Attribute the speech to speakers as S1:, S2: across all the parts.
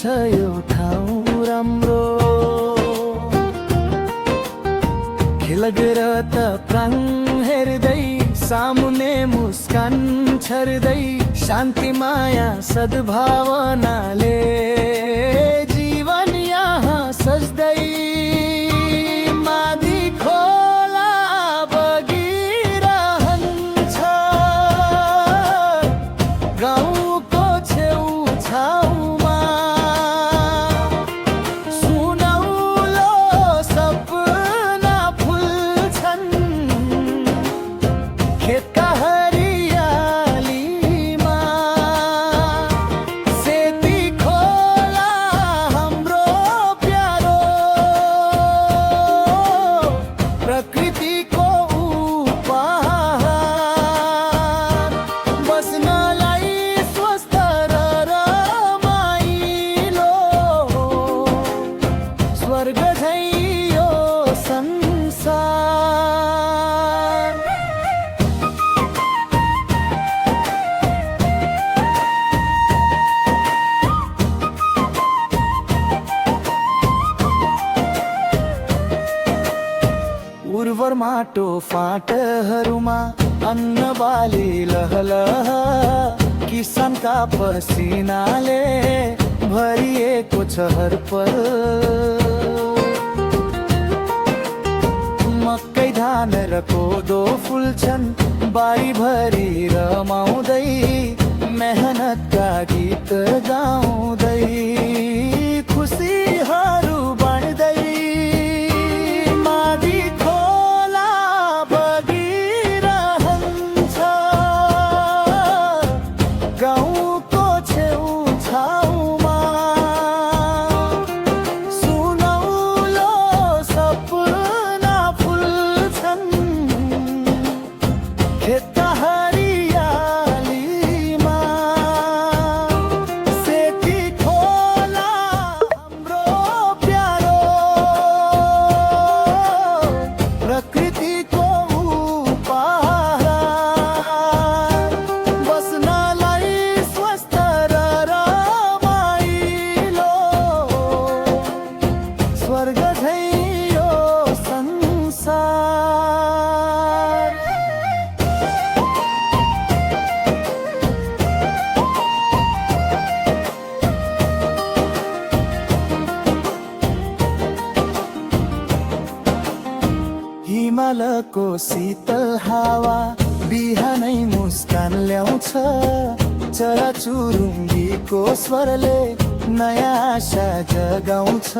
S1: यो ठाउँ राम्रो खेलगेर त प्राण हेर्दै सामुने मुस्कान छर्दै शान्ति माया सद्भावनाले जीवन यहाँ सज्दै मादी खोला बगिरहन्छ गाउँको छेउछाउमा उर्वर माटो फाँटहरूमा अन्न बाली लहलह किसानका पसिनाले भरिएको छ हरपल मकै धान र कोदो फुल्छन् बारीभरि रमाउँदै मेहनतका गीत गाउँदै खुसीहरू बाँड्दै हिमालको शीतल हावा बिहानै मुस्कान ल्याउँछ चराचुरुङ्गीको स्वरले नयाँ आशा जगाउँछ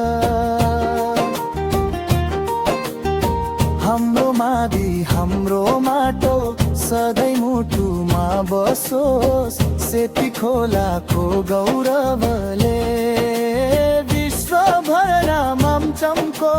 S1: हाम्रो मादी हाम्रो माटो सधैँ मुटुमा बसोस् सेती खोलाको गौरवले विश्वभर नाम चम्को